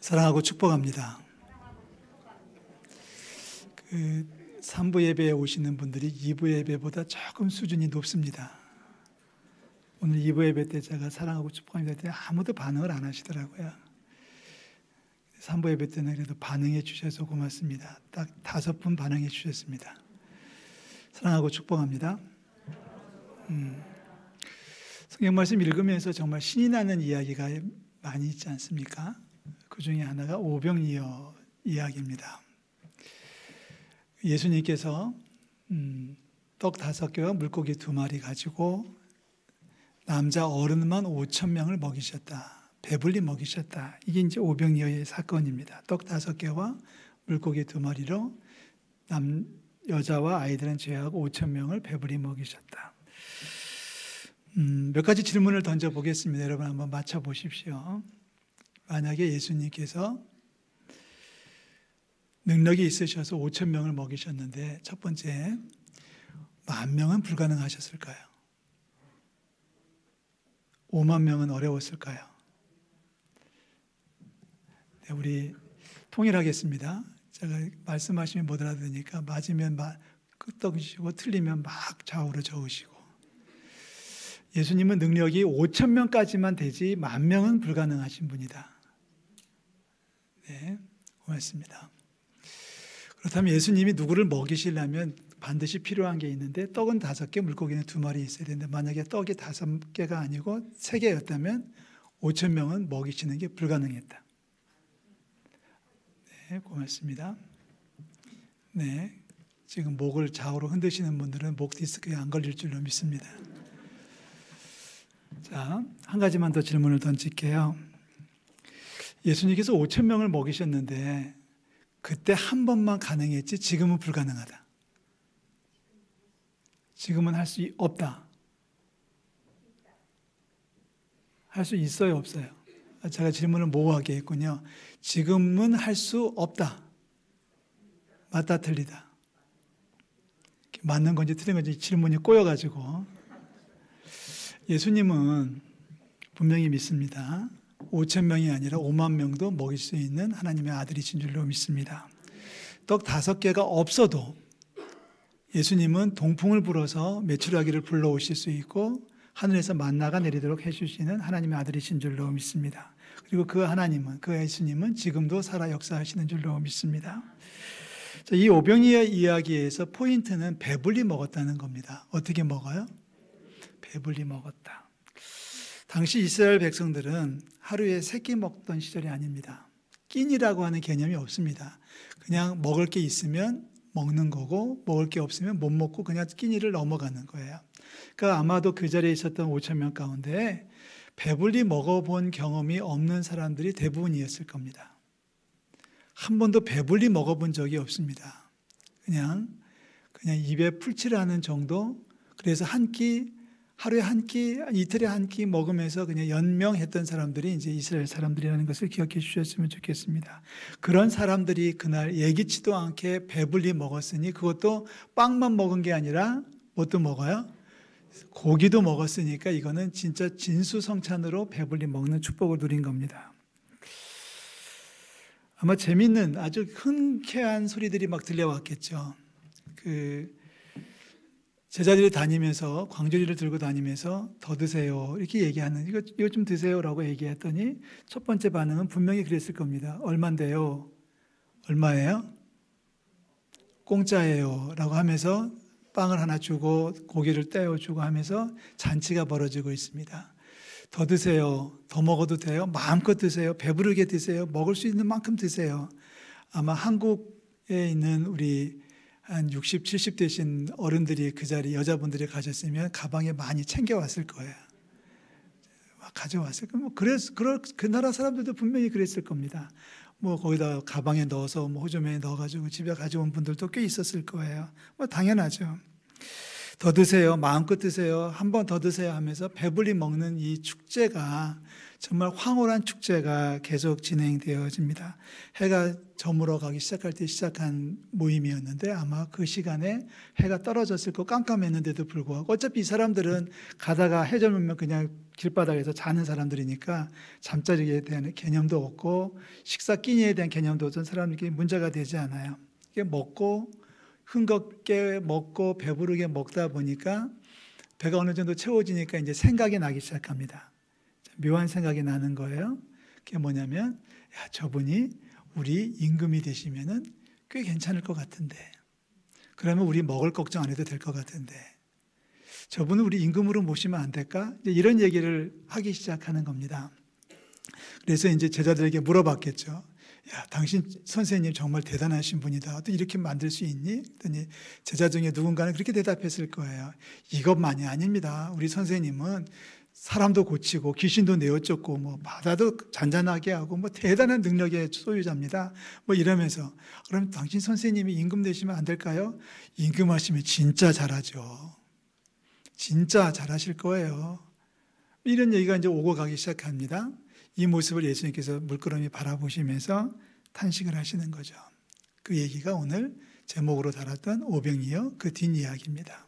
사랑하고 축복합니다. 3부 예배에 오시는 분들이 2부 예배보다 조금 수준이 높습니다. 오늘 2부 예배 때 제가 사랑하고 축복합니다 했더니 아무도 반응을 안 하시더라고요. 3부 예배 때는 그래도 반응해 주셔서 고맙습니다. 딱 5분 반응해 주셨습니다. 사랑하고 축복합니다. 성경 말씀 읽으면서 정말 신이 나는 이야기가 많이 있지 않습니까? 그 중에 하나가 오병이어 이야기입니다. 예수님께서 떡 5개와 물고기 2마리 가지고 남자 어른만 5,000명을 먹이셨다. 배불리 먹이셨다. 이게 이제 오병이어의 사건입니다. 떡 5개와 물고기 2마리로 여자와 아이들은 제외하고 5,000명을 배불리 먹이셨다. 몇 가지 질문을 던져보겠습니다. 여러분 한번 맞춰보십시오. 만약에 예수님께서 능력이 있으셔서 5,000명을 먹이셨는데 첫 번째, 10,000명은 불가능하셨을까요? 50,000명은 어려웠을까요? 네, 우리 통일하겠습니다. 제가 말씀하시면 못 알아듣으니까 맞으면 끄떡이시고 틀리면 막 좌우로 저으시고. 예수님은 능력이 5,000명까지만 되지 10,000명은 불가능하신 분이다. 네, 고맙습니다. 그렇다면 예수님이 누구를 먹이시려면 반드시 필요한 게 있는데 떡은 5개, 물고기는 2마리 있어야 되는데 만약에 떡이 5개가 아니고 3개였다면 5,000명은 먹이시는 게 불가능했다. 네, 고맙습니다. 네, 지금 목을 좌우로 흔드시는 분들은 목 디스크에 안 걸릴 줄로 믿습니다. 자, 한 가지만 더 질문을 던질게요. 예수님께서 5,000명을 먹이셨는데 그때 한 번만 가능했지 지금은 불가능하다. 지금은 할 수 없다. 할 수 있어요, 없어요? 제가 질문을 모호하게 했군요. 지금은 할 수 없다. 맞다, 틀리다. 맞는 건지 틀린 건지 질문이 꼬여가지고. 예수님은 분명히 믿습니다. 5,000명이 아니라 50,000명도 먹일 수 있는 하나님의 아들이신 줄로 믿습니다. 떡 5개가 없어도 예수님은 동풍을 불어서 메추라기를 불러오실 수 있고 하늘에서 만나가 내리도록 해주시는 하나님의 아들이신 줄로 믿습니다. 그리고 그 하나님은, 그 예수님은 지금도 살아 역사하시는 줄로 믿습니다. 자, 이 오병이어 이야기에서 포인트는 배불리 먹었다는 겁니다. 어떻게 먹어요? 배불리 먹었다. 당시 이스라엘 백성들은 하루에 3끼 먹던 시절이 아닙니다. 끼니라고 하는 개념이 없습니다. 그냥 먹을 게 있으면 먹는 거고 먹을 게 없으면 못 먹고 그냥 끼니를 넘어가는 거예요. 그러니까 아마도 그 자리에 있었던 5,000명 가운데 배불리 먹어본 경험이 없는 사람들이 대부분이었을 겁니다. 한 번도 배불리 먹어본 적이 없습니다. 그냥 입에 풀칠하는 정도. 그래서 하루에 한 끼, 이틀에 한 끼 먹으면서 그냥 연명했던 사람들이 이제 이스라엘 사람들이라는 것을 기억해 주셨으면 좋겠습니다. 그런 사람들이 그날 예기치도 않게 배불리 먹었으니 그것도 빵만 먹은 게 아니라 뭣도 먹어요? 고기도 먹었으니까 이거는 진짜 진수성찬으로 배불리 먹는 축복을 누린 겁니다. 아마 재밌는 아주 흔쾌한 소리들이 막 들려왔겠죠. 제자들이 다니면서 광주리를 들고 다니면서 더 드세요 이렇게 얘기하는 이거 좀 드세요라고 얘기했더니 첫 번째 반응은 분명히 그랬을 겁니다. 얼마인데요? 얼마예요? 공짜예요 라고 하면서 빵을 하나 주고 고기를 떼어주고 하면서 잔치가 벌어지고 있습니다. 더 드세요. 더 먹어도 돼요. 마음껏 드세요. 배부르게 드세요. 먹을 수 있는 만큼 드세요. 아마 한국에 있는 우리 한 60, 70 되신 어른들이 그 자리 여자분들이 가셨으면 가방에 많이 챙겨왔을 거예요. 가져왔을 거예요. 그 나라 사람들도 분명히 그랬을 겁니다. 거기다 가방에 넣어서 호주머니에 넣어가지고 집에 가져온 분들도 꽤 있었을 거예요. 당연하죠. 더 드세요. 마음껏 드세요. 한 번 더 드세요 하면서 배불리 먹는 이 축제가 정말 황홀한 축제가 계속 진행되어집니다. 해가 저물어 가기 시작할 때 시작한 모임이었는데 아마 그 시간에 해가 떨어졌을 거 깜깜했는데도 불구하고 어차피 이 사람들은 가다가 해 저물면 그냥 길바닥에서 자는 사람들이니까 잠자리에 대한 개념도 없고 식사 끼니에 대한 개념도 없던 사람들에게 문제가 되지 않아요. 이게 먹고 흥겁게 먹고 배부르게 먹다 보니까 배가 어느 정도 채워지니까 이제 생각이 나기 시작합니다. 묘한 생각이 나는 거예요. 그게 뭐냐면, 야, 저분이 우리 임금이 되시면은 꽤 괜찮을 것 같은데, 그러면 우리 먹을 걱정 안 해도 될 것 같은데, 저분은 우리 임금으로 모시면 안 될까? 이런 얘기를 하기 시작하는 겁니다. 그래서 이제 제자들에게 물어봤겠죠. 야, 당신 선생님 정말 대단하신 분이다. 또 이렇게 만들 수 있니? 그랬더니 제자 중에 누군가는 그렇게 대답했을 거예요. 이것만이 아닙니다. 우리 선생님은 사람도 고치고 귀신도 내어쫓고 뭐 바다도 잔잔하게 하고 뭐 대단한 능력의 소유자입니다. 뭐 이러면서 그럼 당신 선생님이 임금 되시면 안 될까요? 임금하시면 진짜 잘하죠. 진짜 잘하실 거예요. 이런 얘기가 이제 오고 가기 시작합니다. 이 모습을 예수님께서 물끄러미 바라보시면서 탄식을 하시는 거죠. 그 얘기가 오늘 제목으로 달았던 오병이어 그 뒷이야기입니다.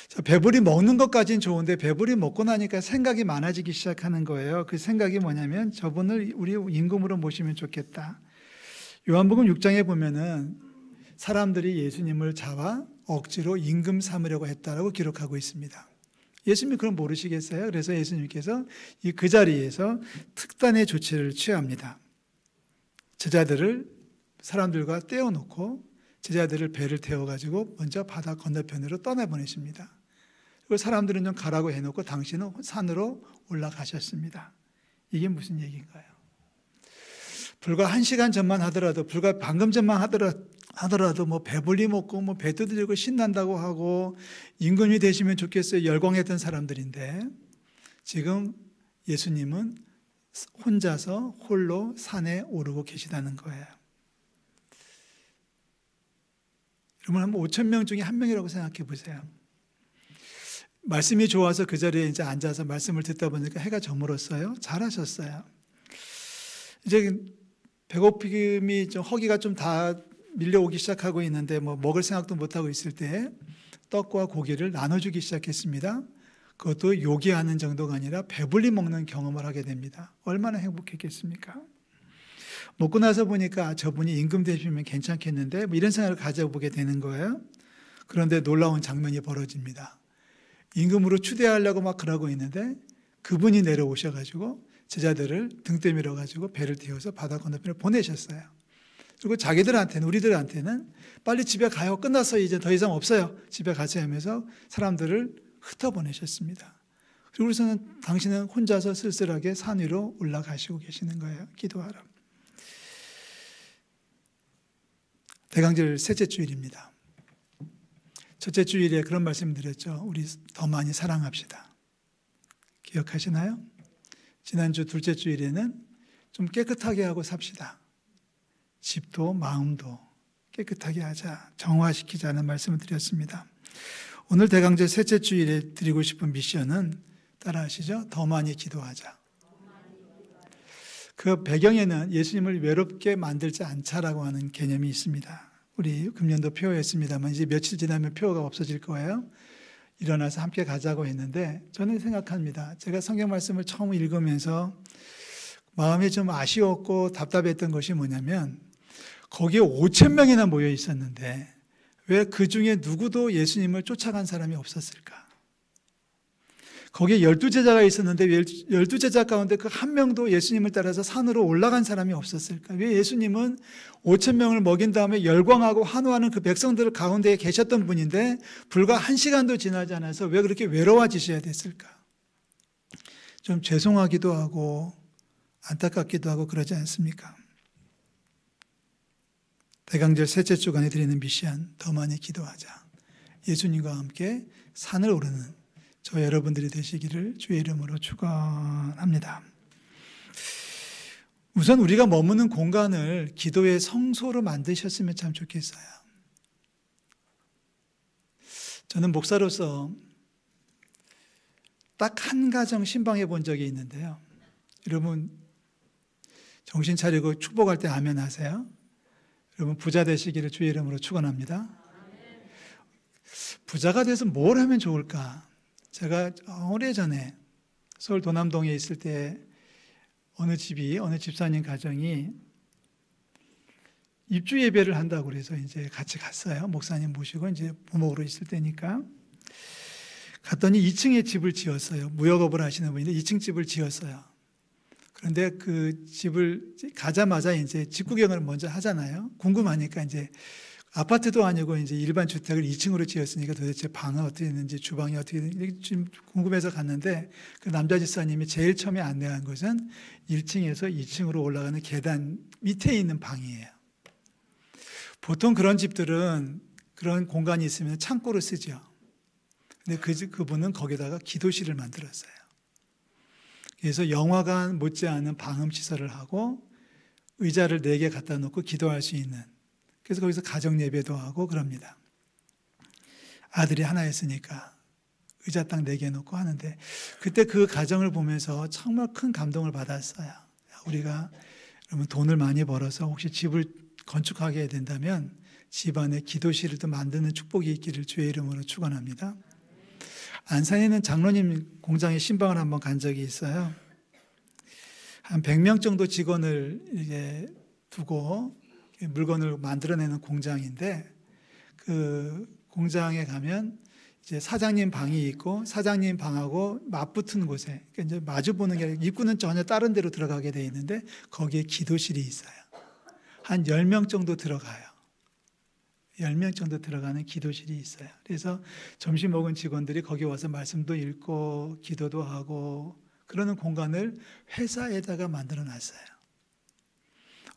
자, 배불리 먹는 것까지는 좋은데 배불리 먹고 나니까 생각이 많아지기 시작하는 거예요. 그 생각이 뭐냐면 저분을 우리 임금으로 모시면 좋겠다. 요한복음 6장에 보면은 사람들이 예수님을 잡아 억지로 임금 삼으려고 했다라고 기록하고 있습니다. 예수님이 그럼 모르시겠어요? 그래서 예수님께서 그 자리에서 특단의 조치를 취합니다. 제자들을 사람들과 떼어놓고 제자들을 배를 태워가지고 먼저 바다 건너편으로 떠나보내십니다. 그리고 사람들은 좀 가라고 해놓고 당신은 산으로 올라가셨습니다. 이게 무슨 얘기인가요? 불과 1시간 전만 하더라도, 불과 방금 전만 하더라도 뭐 배불리 먹고 뭐 배 두드리고 신난다고 하고 임금이 되시면 좋겠어요 열광했던 사람들인데 지금 예수님은 혼자서 홀로 산에 오르고 계시다는 거예요. 여러분 한번 5,000명 중에 한 명이라고 생각해 보세요. 말씀이 좋아서 그 자리에 이제 앉아서 말씀을 듣다 보니까 해가 저물었어요. 잘하셨어요. 이제 배고픔이 좀 허기가 좀 다 밀려오기 시작하고 있는데 뭐 먹을 생각도 못하고 있을 때 떡과 고기를 나눠주기 시작했습니다. 그것도 요기하는 정도가 아니라 배불리 먹는 경험을 하게 됩니다. 얼마나 행복했겠습니까? 먹고 나서 보니까 저분이 임금 되시면 괜찮겠는데 뭐 이런 생각을 가져보게 되는 거예요. 그런데 놀라운 장면이 벌어집니다. 임금으로 추대하려고 막 그러고 있는데 그분이 내려오셔가지고 제자들을 등 떠밀어가지고 배를 태워서 바다 건너편을 보내셨어요. 그리고 자기들한테는, 우리들한테는 빨리 집에 가요. 끝났어요. 이제 더 이상 없어요. 집에 가세요 하면서 사람들을 흩어보내셨습니다. 그리고서는 당신은 혼자서 쓸쓸하게 산 위로 올라가시고 계시는 거예요. 기도하라. 대강절 셋째 주일입니다. 첫째 주일에 그런 말씀 드렸죠. 우리 더 많이 사랑합시다. 기억하시나요? 지난주 둘째 주일에는 좀 깨끗하게 하고 삽시다. 집도 마음도 깨끗하게 하자, 정화시키자는 말씀을 드렸습니다. 오늘 대강절 셋째 주일에 드리고 싶은 미션은 따라하시죠? 더 많이 기도하자. 그 배경에는 예수님을 외롭게 만들지 않자라고 하는 개념이 있습니다. 우리 금년도 표였습니다만 이제 며칠 지나면 표가 없어질 거예요. 일어나서 함께 가자고 했는데 저는 생각합니다. 제가 성경 말씀을 처음 읽으면서 마음이 좀 아쉬웠고 답답했던 것이 뭐냐면 거기에 5,000명이나 모여 있었는데 왜 그 중에 누구도 예수님을 쫓아간 사람이 없었을까? 거기에 12제자가 있었는데 왜 12제자 가운데 그 한 명도 예수님을 따라서 산으로 올라간 사람이 없었을까? 왜 예수님은 5,000명을 먹인 다음에 열광하고 환호하는 그 백성들 가운데에 계셨던 분인데 불과 1시간도 지나지 않아서 왜 그렇게 외로워지셔야 됐을까? 좀 죄송하기도 하고 안타깝기도 하고 그러지 않습니까? 대강절 셋째 주간에 드리는 미션, 더 많이 기도하자. 예수님과 함께 산을 오르는 저 여러분들이 되시기를 주의 이름으로 축원합니다. 우선 우리가 머무는 공간을 기도의 성소로 만드셨으면 참 좋겠어요. 저는 목사로서 딱 한 가정 신방해 본 적이 있는데요. 여러분 정신 차리고 축복할 때 아멘 하세요. 여러분 부자 되시기를 주의 이름으로 축원합니다. 부자가 돼서 뭘 하면 좋을까? 제가 오래전에 서울 도남동에 있을 때 어느 집사님 가정이 입주 예배를 한다고 그래서 이제 같이 갔어요. 목사님 모시고 이제 부목으로 있을 때니까. 갔더니 2층에 집을 지었어요. 무역업을 하시는 분인데 2층 집을 지었어요. 그런데 그 집을 가자마자 이제 집구경을 먼저 하잖아요. 궁금하니까 이제 아파트도 아니고 이제 일반 주택을 2층으로 지었으니까 도대체 방은 어떻게 됐는지 주방이 어떻게 됐는지 좀 궁금해서 갔는데 그 남자 집사님이 제일 처음에 안내한 것은 1층에서 2층으로 올라가는 계단 밑에 있는 방이에요. 보통 그런 집들은 그런 공간이 있으면 창고로 쓰죠. 근데 그분은 거기다가 기도실을 만들었어요. 그래서 영화관 못지않은 방음시설을 하고 의자를 4개 갖다 놓고 기도할 수 있는, 그래서 거기서 가정 예배도 하고 그럽니다. 아들이 하나였으니까 의자 딱 4개 놓고 하는데, 그때 그 가정을 보면서 정말 큰 감동을 받았어요. 우리가 여러분 돈을 많이 벌어서 혹시 집을 건축하게 된다면 집안에 기도실을 또 만드는 축복이 있기를 주의 이름으로 축원합니다. 안산에 있는 장로님 공장에 신방을 한번 간 적이 있어요. 한 100명 정도 직원을 이제 두고 물건을 만들어내는 공장인데, 그 공장에 가면 이제 사장님 방이 있고 사장님 방하고 맞붙은 곳에, 그러니까 이제 마주 보는 게 아니라 입구는 전혀 다른 데로 들어가게 돼 있는데 거기에 기도실이 있어요. 한 10명 정도 들어가요. 10명 정도 들어가는 기도실이 있어요. 그래서 점심 먹은 직원들이 거기 와서 말씀도 읽고 기도도 하고 그러는 공간을 회사에다가 만들어 놨어요.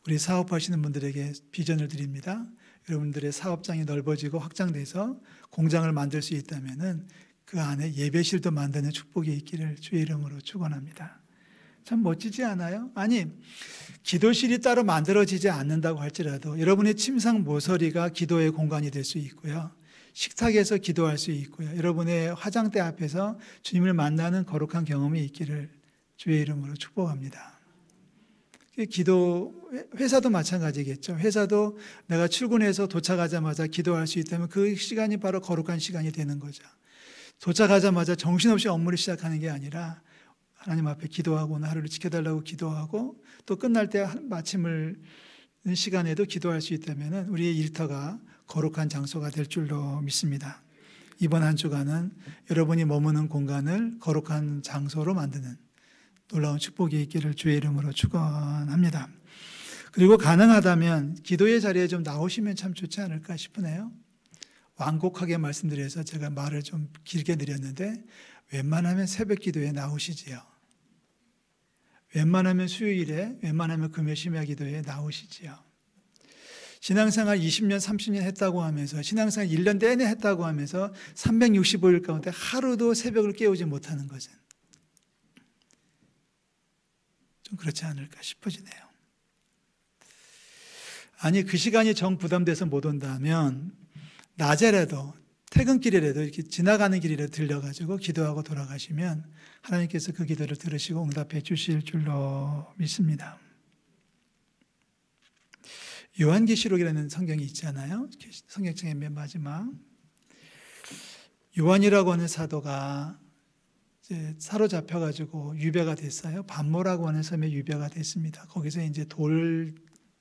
우리 사업하시는 분들에게 비전을 드립니다. 여러분들의 사업장이 넓어지고 확장돼서 공장을 만들 수 있다면은 그 안에 예배실도 만드는 축복이 있기를 주의 이름으로 축원합니다. 참 멋지지 않아요? 아니, 기도실이 따로 만들어지지 않는다고 할지라도 여러분의 침상 모서리가 기도의 공간이 될 수 있고요. 식탁에서 기도할 수 있고요. 여러분의 화장대 앞에서 주님을 만나는 거룩한 경험이 있기를 주의 이름으로 축복합니다. 기도, 회사도 마찬가지겠죠. 회사도 내가 출근해서 도착하자마자 기도할 수 있다면 그 시간이 바로 거룩한 시간이 되는 거죠. 도착하자마자 정신없이 업무를 시작하는 게 아니라 하나님 앞에 기도하고 하루를 지켜달라고 기도하고 또 끝날 때 마침을 시간에도 기도할 수 있다면 우리의 일터가 거룩한 장소가 될 줄로 믿습니다. 이번 한 주간은 여러분이 머무는 공간을 거룩한 장소로 만드는 놀라운 축복이 있기를 주의 이름으로 축원합니다. 그리고 가능하다면 기도의 자리에 좀 나오시면 참 좋지 않을까 싶으네요. 완곡하게 말씀드려서 제가 말을 좀 길게 드렸는데 웬만하면 새벽 기도에 나오시지요. 웬만하면 수요일에, 웬만하면 금요 심야 기도에 나오시지요. 신앙생활 20년, 30년 했다고 하면서, 신앙생활 1년 내내 했다고 하면서 365일 가운데 하루도 새벽을 깨우지 못하는 것은 좀 그렇지 않을까 싶어지네요. 아니, 그 시간이 정 부담돼서 못 온다면 낮에라도, 퇴근길이라도 이렇게 지나가는 길이라도 들려가지고 기도하고 돌아가시면 하나님께서 그 기도를 들으시고 응답해 주실 줄로 믿습니다. 요한계시록이라는 성경이 있잖아요. 성경책의 맨 마지막. 요한이라고 하는 사도가 이제 사로잡혀가지고 유배가 됐어요. 반모라고 하는 섬에 유배가 됐습니다. 거기서 이제 돌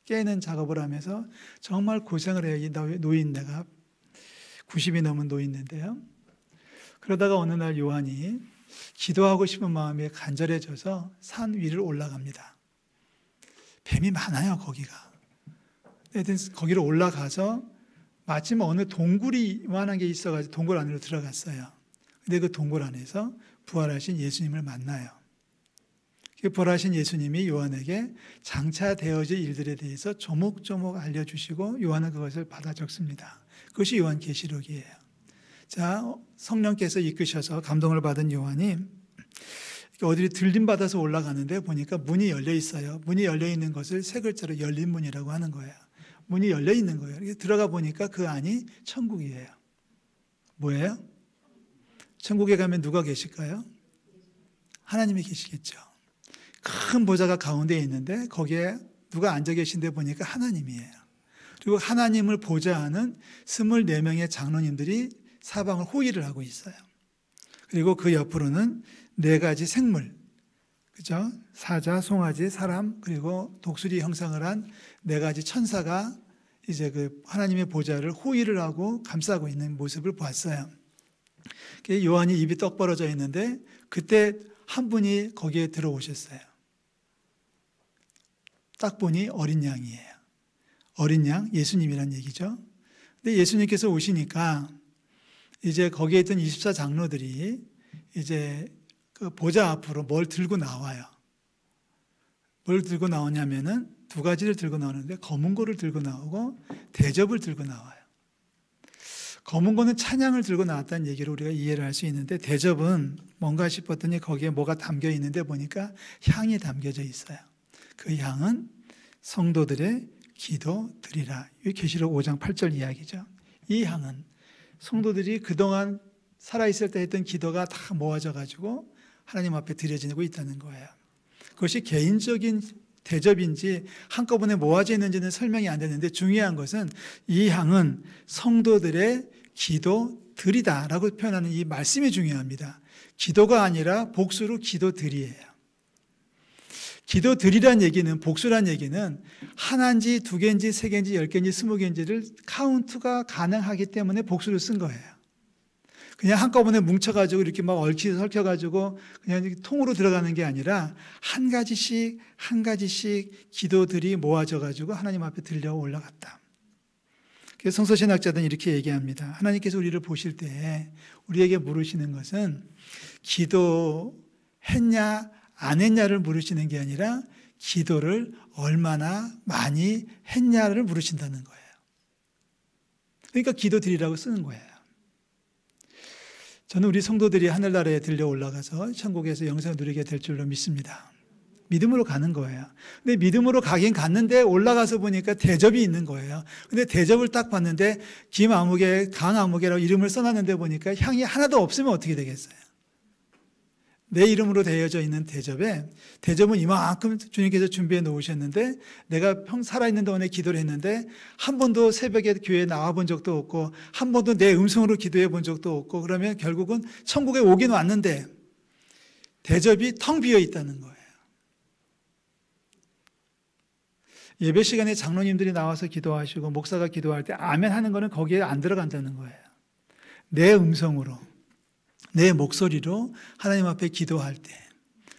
깨는 작업을 하면서 정말 고생을 해요. 이 노인네가 90이 넘은 노인인데요. 그러다가 어느 날 요한이 기도하고 싶은 마음이 간절해져서 산 위를 올라갑니다. 뱀이 많아요, 거기가. 하여튼 거기로 올라가서 마침 어느 동굴이 이만한 게 있어가지고 동굴 안으로 들어갔어요. 근데 그 동굴 안에서 부활하신 예수님을 만나요. 그 부활하신 예수님이 요한에게 장차 되어질 일들에 대해서 조목조목 알려주시고 요한은 그것을 받아 적습니다. 그것이 요한계시록이에요. 자, 성령께서 이끄셔서 감동을 받은 요한이 어디 들림받아서 올라가는데 보니까 문이 열려 있어요. 문이 열려 있는 것을 세 글자로 열린 문이라고 하는 거예요. 문이 열려 있는 거예요. 들어가 보니까 그 안이 천국이에요. 뭐예요? 천국에 가면 누가 계실까요? 하나님이 계시겠죠. 큰 보좌가 가운데 있는데 거기에 누가 앉아 계신데 보니까 하나님이에요. 그리고 하나님을 보좌하는 24명의 장로님들이 사방을 호위를 하고 있어요. 그리고 그 옆으로는 4가지 생물, 그죠? 사자, 송아지, 사람, 그리고 독수리 형상을 한 4가지 천사가 이제 그 하나님의 보좌를 호위를 하고 감싸고 있는 모습을 보았어요. 요한이 입이 떡 벌어져 있는데 그때 한 분이 거기에 들어오셨어요. 딱 보니 어린 양이에요. 어린 양, 예수님이란 얘기죠. 근데 예수님께서 오시니까 이제 거기에 있던 24장로들이 이제 그 보좌 앞으로 뭘 들고 나와요. 뭘 들고 나오냐면은 2가지를 들고 나오는데 검은 고를 들고 나오고 대접을 들고 나와요. 검은 고는 찬양을 들고 나왔다는 얘기를 우리가 이해를 할 수 있는데 대접은 뭔가 싶었더니 거기에 뭐가 담겨 있는데 보니까 향이 담겨져 있어요. 그 향은 성도들의 기도 드리라. 이 계시록 5장 8절 이야기죠. 이 향은 성도들이 그동안 살아있을 때 했던 기도가 다 모아져 가지고 하나님 앞에 드려지고 있다는 거예요. 그것이 개인적인 대접인지 한꺼번에 모아져 있는지는 설명이 안 되는데 중요한 것은 이 향은 성도들의 기도들이다라고 표현하는 이 말씀이 중요합니다. 기도가 아니라 복수로 기도들이에요. 기도들이란 얘기는, 복수란 얘기는 하나인지 2개인지 3개인지 10개인지 20개인지를 카운트가 가능하기 때문에 복수를 쓴 거예요. 그냥 한꺼번에 뭉쳐가지고 이렇게 막 얽혀가지고 그냥 통으로 들어가는 게 아니라 한 가지씩 기도들이 모아져가지고 하나님 앞에 들려 올라갔다. 그래서 성서신학자들은 이렇게 얘기합니다. 하나님께서 우리를 보실 때 우리에게 물으시는 것은 기도했냐 안 했냐를 물으시는 게 아니라 기도를 얼마나 많이 했냐를 물으신다는 거예요. 그러니까 기도드리라고 쓰는 거예요. 저는 우리 성도들이 하늘나라에 들려 올라가서 천국에서 영생을 누리게 될 줄로 믿습니다. 믿음으로 가는 거예요. 근데 믿음으로 가긴 갔는데 올라가서 보니까 대접이 있는 거예요. 근데 대접을 딱 봤는데 김아무개, 강아무개라고 이름을 써놨는데 보니까 향이 하나도 없으면 어떻게 되겠어요? 내 이름으로 되어져 있는 대접은 이만큼 주님께서 준비해 놓으셨는데 내가 살아있는 동안에 기도를 했는데 한 번도 새벽에 교회에 나와 본 적도 없고 한 번도 내 음성으로 기도해 본 적도 없고 그러면 결국은 천국에 오긴 왔는데 대접이 텅 비어 있다는 거예요. 예배 시간에 장로님들이 나와서 기도하시고 목사가 기도할 때 아멘 하는 거는 거기에 안 들어간다는 거예요. 내 음성으로 내 목소리로 하나님 앞에 기도할 때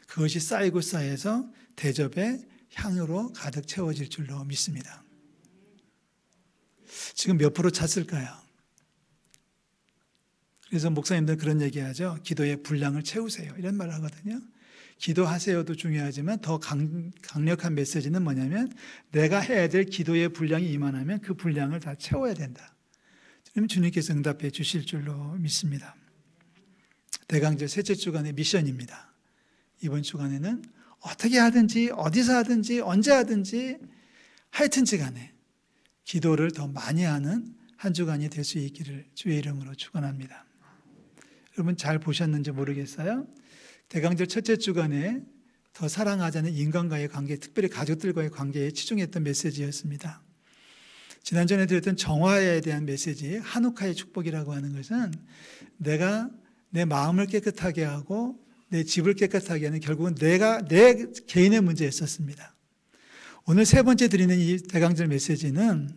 그것이 쌓이고 쌓여서 대접의 향으로 가득 채워질 줄로 믿습니다. 지금 몇 프로 찼을까요? 그래서 목사님들 그런 얘기하죠. 기도의 분량을 채우세요. 이런 말을 하거든요. 기도하세요도 중요하지만 더 강력한 메시지는 뭐냐면 내가 해야 될 기도의 분량이 이만하면 그 분량을 다 채워야 된다. 그럼 주님께서 응답해 주실 줄로 믿습니다. 대강절 셋째 주간의 미션입니다. 이번 주간에는 어떻게 하든지 어디서 하든지 언제 하든지 하여튼지 간에 기도를 더 많이 하는 한 주간이 될 수 있기를 주의 이름으로 축원합니다. 여러분 잘 보셨는지 모르겠어요. 대강절 첫째 주간에 더 사랑하자는 인간과의 관계, 특별히 가족들과의 관계에 치중했던 메시지였습니다. 지난전에 드렸던 정화에 대한 메시지, 한우카의 축복이라고 하는 것은 내가 내 마음을 깨끗하게 하고 내 집을 깨끗하게 하는 결국은 내 개인의 문제였었습니다. 오늘 3번째 드리는 이 대강절 메시지는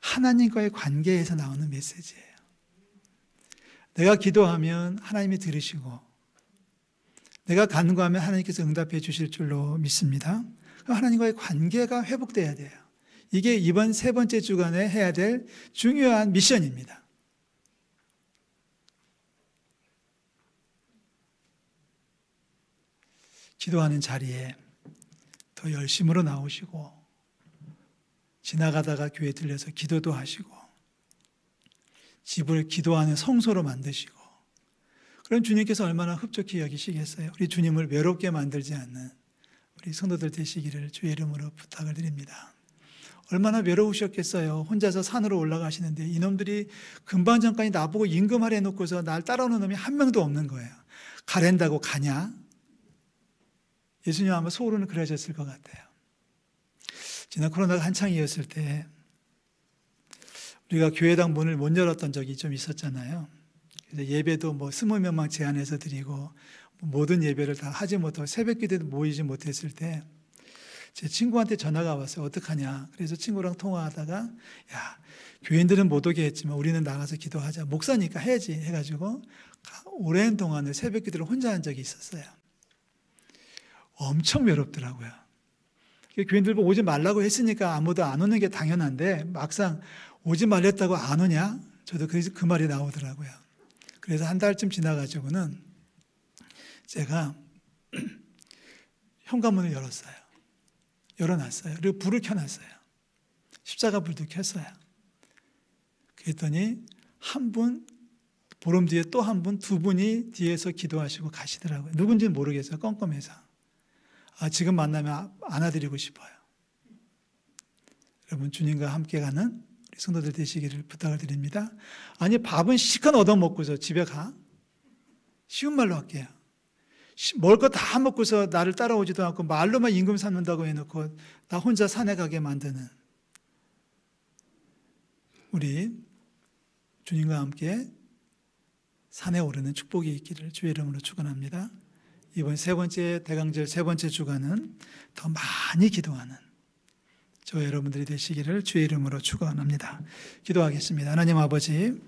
하나님과의 관계에서 나오는 메시지예요. 내가 기도하면 하나님이 들으시고 내가 간구하면 하나님께서 응답해 주실 줄로 믿습니다. 하나님과의 관계가 회복돼야 돼요. 이게 이번 3번째 주간에 해야 될 중요한 미션입니다. 기도하는 자리에 더 열심으로 나오시고 지나가다가 교회 들려서 기도도 하시고 집을 기도하는 성소로 만드시고 그럼 주님께서 얼마나 흡족히 여기시겠어요. 우리 주님을 외롭게 만들지 않는 우리 성도들 되시기를 주의 이름으로 부탁을 드립니다. 얼마나 외로우셨겠어요. 혼자서 산으로 올라가시는데 이놈들이 금방 전까지 나보고 임금하려 해놓고서 날 따라오는 놈이 한 명도 없는 거예요. 가랜다고 가냐? 예수님 아마 속으로는 그러셨을 것 같아요. 지난 코로나가 한창이었을 때 우리가 교회당 문을 못 열었던 적이 좀 있었잖아요. 그래서 예배도 20명만 제한해서 드리고 모든 예배를 다 하지 못하고 새벽 기도도 모이지 못했을 때 제 친구한테 전화가 왔어요. 어떡하냐. 그래서 친구랑 통화하다가 야, 교인들은 못 오게 했지만 우리는 나가서 기도하자. 목사니까 해야지 해가지고 오랜 동안을 새벽 기도를 혼자 한 적이 있었어요. 엄청 외롭더라고요. 교인들 오지 말라고 했으니까 아무도 안 오는 게 당연한데 막상 오지 말랬다고 안 오냐? 저도 그 말이 나오더라고요. 그래서 한 달쯤 지나가지고는 제가 현관문을 열어놨어요. 그리고 불을 켜놨어요. 십자가 불도 켰어요. 그랬더니 한 분, 보름 뒤에 또 한 분, 두 분이 뒤에서 기도하시고 가시더라고요. 누군지는 모르겠어요. 껌껌해서. 지금 만나면 안아드리고 싶어요. 여러분, 주님과 함께 가는 우리 성도들 되시기를 부탁을 드립니다. 아니, 밥은 실컷 얻어먹고서 집에 가? 쉬운 말로 할게요. 먹을 거 다 먹고서 나를 따라오지도 않고 말로만 임금 삼는다고 해놓고 나 혼자 산에 가게 만드는 우리 주님과 함께 산에 오르는 축복이 있기를 주의 이름으로 축원합니다. 이번 세 번째 대강절 세 번째 주간은 더 많이 기도하는 저와 여러분들이 되시기를 주의 이름으로 축원합니다. 기도하겠습니다. 하나님 아버지,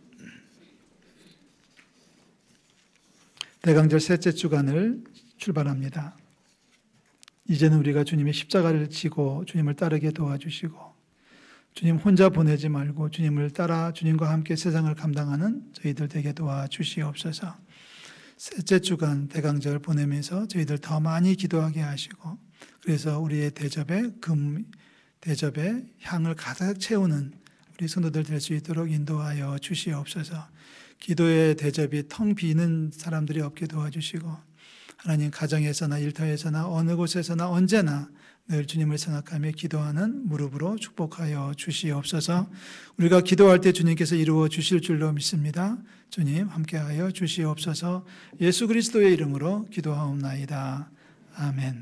대강절 셋째 주간을 출발합니다. 이제는 우리가 주님의 십자가를 지고 주님을 따르게 도와주시고 주님 혼자 보내지 말고 주님을 따라 주님과 함께 세상을 감당하는 저희들 되게 도와주시옵소서. 셋째 주간 대강절 보내면서 저희들 더 많이 기도하게 하시고 그래서 우리의 대접에 향을 가득 채우는 우리 성도들 될 수 있도록 인도하여 주시옵소서. 기도의 대접이 텅 비는 사람들이 없게 도와주시고 하나님 가정에서나 일터에서나 어느 곳에서나 언제나 늘 주님을 생각하며 기도하는 무릎으로 축복하여 주시옵소서. 우리가 기도할 때 주님께서 이루어 주실 줄로 믿습니다. 주님 함께하여 주시옵소서. 예수 그리스도의 이름으로 기도하옵나이다. 아멘.